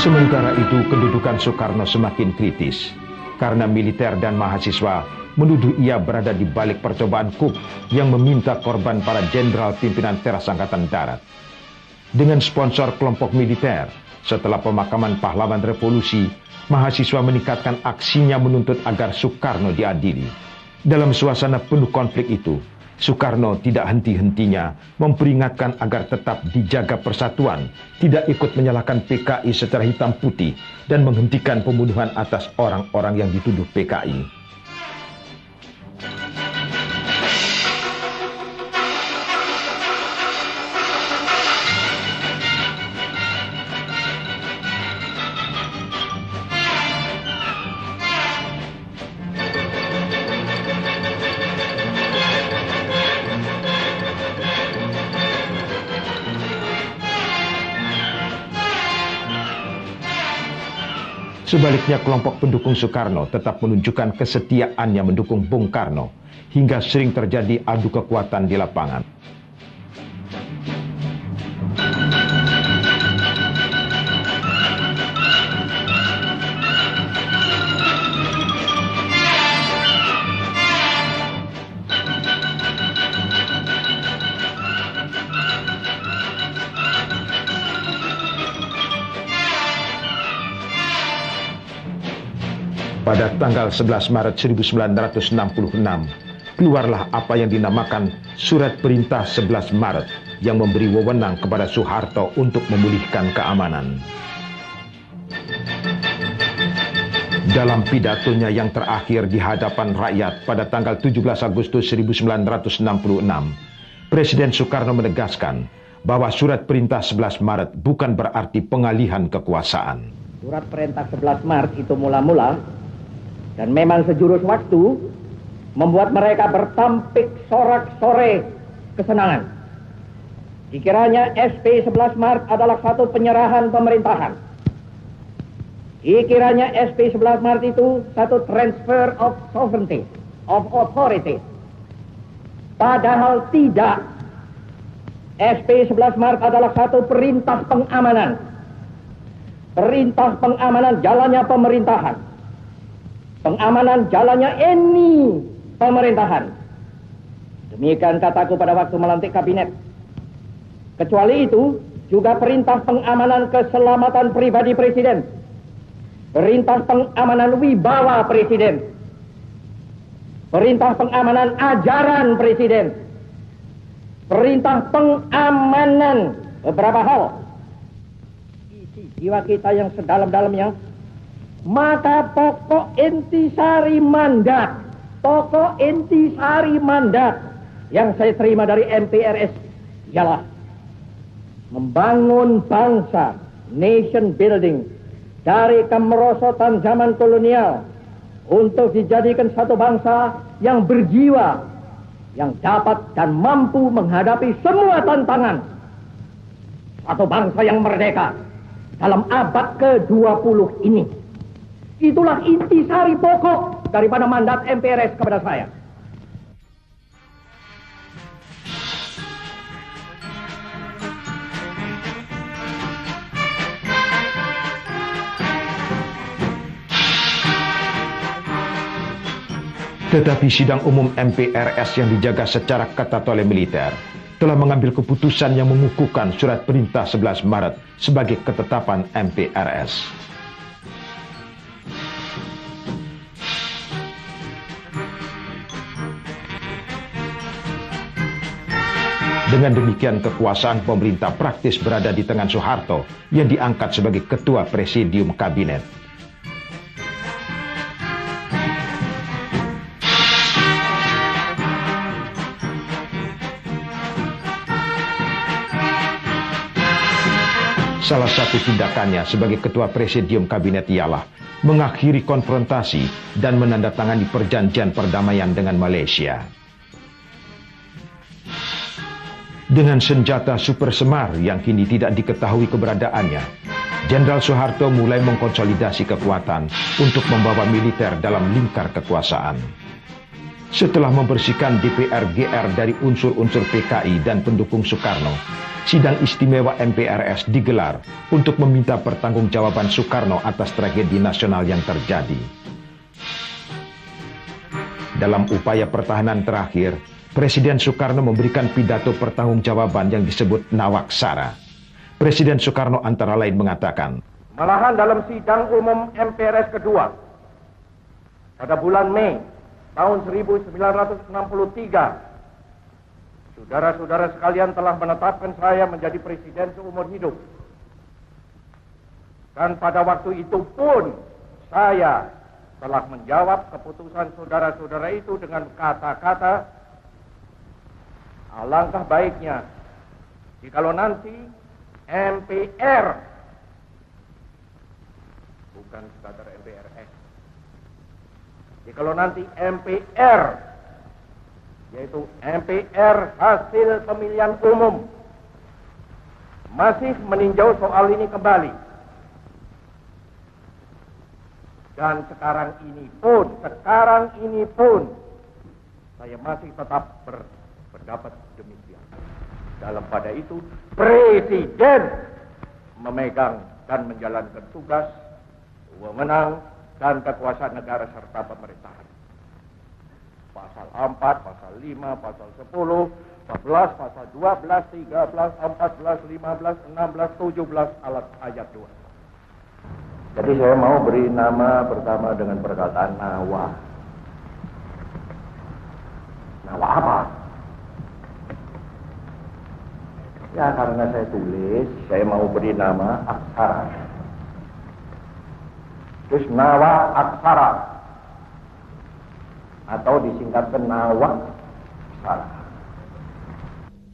Sementara itu kedudukan Soekarno semakin kritis karena militer dan mahasiswa menuduh ia berada di balik percobaan coup yang meminta korban para jenderal pimpinan teras Angkatan Darat. Dengan sponsor kelompok militer, setelah pemakaman pahlawan revolusi, mahasiswa meningkatkan aksinya menuntut agar Soekarno diadili. Dalam suasana penuh konflik itu, Soekarno tidak henti-hentinya memperingatkan agar tetap dijaga persatuan, tidak ikut menyalahkan PKI secara hitam putih, dan menghentikan pembunuhan atas orang-orang yang dituduh PKI. Sebaliknya kelompok pendukung Soekarno tetap menunjukkan kesetiaannya mendukung Bung Karno, hingga sering terjadi adu kekuatan di lapangan. Pada tanggal 11 Maret 1966, keluarlah apa yang dinamakan Surat Perintah 11 Maret yang memberi wewenang kepada Soeharto untuk memulihkan keamanan. Dalam pidatonya yang terakhir di hadapan rakyat pada tanggal 17 Agustus 1966, Presiden Soekarno menegaskan bahwa Surat Perintah 11 Maret bukan berarti pengalihan kekuasaan. Surat Perintah 11 Maret itu mula-mula dan memang sejurus waktu membuat mereka bertampik sorak-sore kesenangan. Dikiranya SP 11 Maret adalah satu penyerahan pemerintahan. Dikiranya SP 11 Maret itu satu transfer of sovereignty, of authority. Padahal tidak. SP 11 Maret adalah satu perintah pengamanan. Perintah pengamanan jalannya pemerintahan. Pengamanan jalannya ini pemerintahan. Demikian kataku pada waktu melantik kabinet. Kecuali itu, juga perintah pengamanan keselamatan pribadi presiden. Perintah pengamanan wibawa presiden. Perintah pengamanan ajaran presiden. Perintah pengamanan beberapa hal. Isi jiwa kita yang sedalam-dalamnya. Maka pokok intisari mandat, pokok intisari mandat yang saya terima dari MPRS ialah membangun bangsa, nation building, dari kemerosotan zaman kolonial untuk dijadikan satu bangsa yang berjiwa, yang dapat dan mampu menghadapi semua tantangan. Satu bangsa yang merdeka dalam abad ke-20 ini. Itulah intisari pokok daripada mandat MPRS kepada saya. Tetapi sidang umum MPRS yang dijaga secara ketat oleh militer telah mengambil keputusan yang mengukuhkan Surat Perintah 11 Maret sebagai ketetapan MPRS. Dengan demikian kekuasaan pemerintah praktis berada di tangan Soeharto yang diangkat sebagai ketua presidium kabinet. Salah satu tindakannya sebagai ketua presidium kabinet ialah mengakhiri konfrontasi dan menandatangani perjanjian perdamaian dengan Malaysia. Dengan senjata super semar yang kini tidak diketahui keberadaannya, Jenderal Soeharto mulai mengkonsolidasi kekuatan untuk membawa militer dalam lingkar kekuasaan. Setelah membersihkan DPR-GR dari unsur-unsur PKI dan pendukung Soekarno, sidang istimewa MPRS digelar untuk meminta pertanggungjawaban Soekarno atas tragedi nasional yang terjadi. Dalam upaya pertahanan terakhir, Presiden Soekarno memberikan pidato pertanggungjawaban yang disebut Nawaksara. Presiden Soekarno antara lain mengatakan, malahan dalam sidang umum MPRS kedua pada bulan Mei tahun 1963, saudara-saudara sekalian telah menetapkan saya menjadi presiden seumur hidup. Dan pada waktu itu pun saya telah menjawab keputusan saudara-saudara itu dengan kata-kata, alangkah baiknya jikalau nanti MPR, bukan sekadar MPRS, jikalau nanti MPR, yaitu MPR hasil pemilihan umum, masih meninjau soal ini kembali. Dan sekarang ini pun saya masih tetap berpendapat demikian. Dalam pada itu, Presiden memegang dan menjalankan tugas, wewenang, dan kekuasaan negara serta pemerintahan. Pasal 4, pasal 5, pasal 10, 14, pasal 12, 13, 14, 15, 16, 17, alat ayat 2. Jadi saya mau beri nama pertama dengan perkataan Nawa. Nawa apa? Ya karena saya tulis, saya mau beri nama Aksara. Terus Nawa Aksara, atau disingkatkan Nawaksara.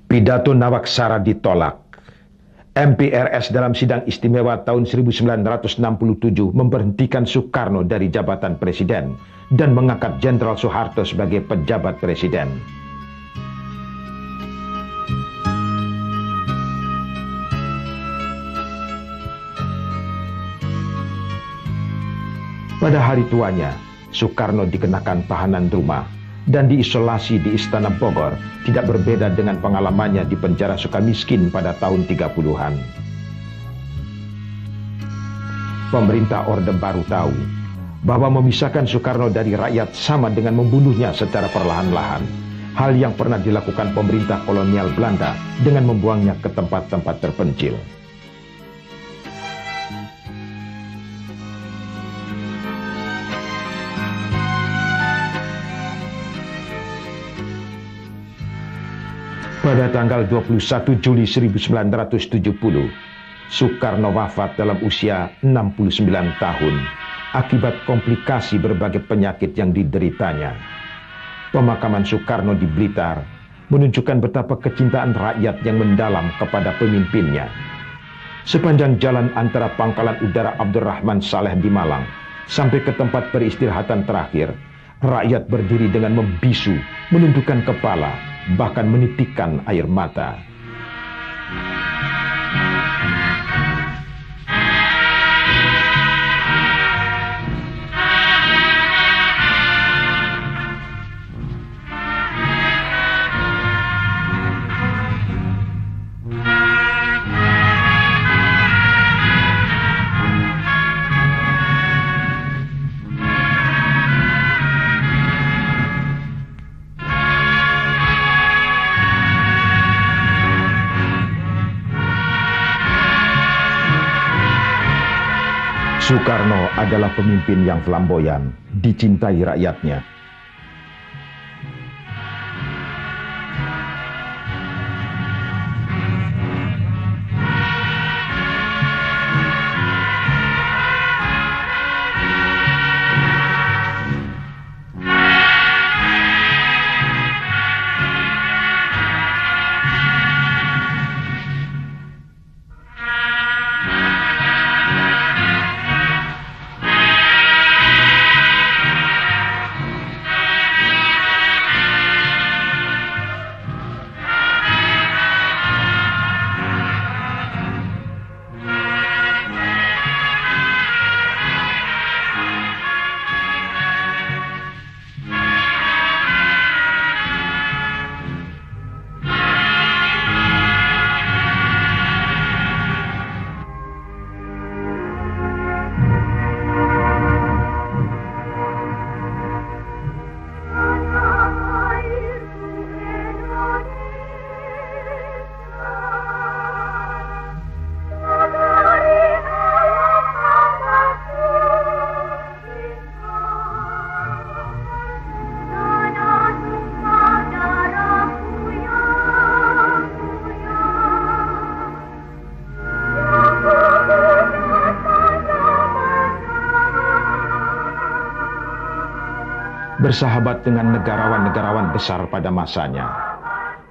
Pidato Nawaksara ditolak. MPRS dalam sidang istimewa tahun 1967 memberhentikan Soekarno dari jabatan presiden dan mengangkat Jenderal Soeharto sebagai pejabat presiden. Pada hari tuanya, Soekarno dikenakan tahanan rumah dan diisolasi di Istana Bogor, tidak berbeda dengan pengalamannya di penjara Sukamiskin pada tahun 30-an. Pemerintah Orde Baru tahu bahwa memisahkan Soekarno dari rakyat sama dengan membunuhnya secara perlahan-lahan, hal yang pernah dilakukan pemerintah kolonial Belanda dengan membuangnya ke tempat-tempat terpencil. Pada tanggal 21 Juli 1970, Soekarno wafat dalam usia 69 tahun akibat komplikasi berbagai penyakit yang dideritanya. Pemakaman Soekarno di Blitar menunjukkan betapa kecintaan rakyat yang mendalam kepada pemimpinnya. Sepanjang jalan antara Pangkalan Udara Abdurrahman Saleh di Malang sampai ke tempat peristirahatan terakhir, rakyat berdiri dengan membisu, menundukkan kepala, bahkan menitikkan air mata. Soekarno adalah pemimpin yang flamboyan, dicintai rakyatnya. bersahabat dengan negarawan-negarawan besar pada masanya,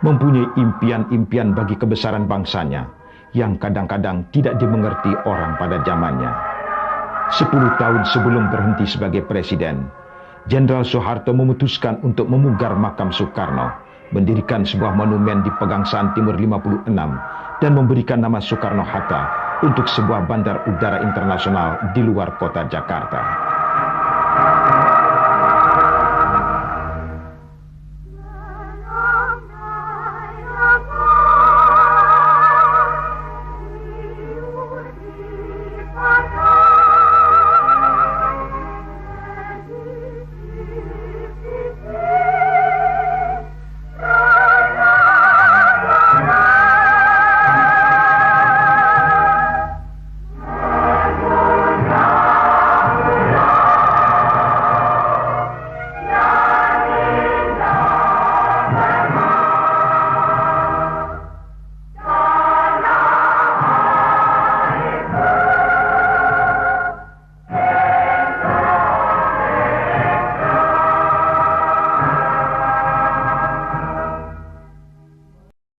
mempunyai impian-impian bagi kebesaran bangsanya yang kadang-kadang tidak dimengerti orang pada zamannya. 10 tahun sebelum berhenti sebagai presiden, Jenderal Soeharto memutuskan untuk memugar makam Soekarno, mendirikan sebuah monumen di Pegangsaan Timur 56 dan memberikan nama Soekarno-Hatta untuk sebuah bandar udara internasional di luar kota Jakarta.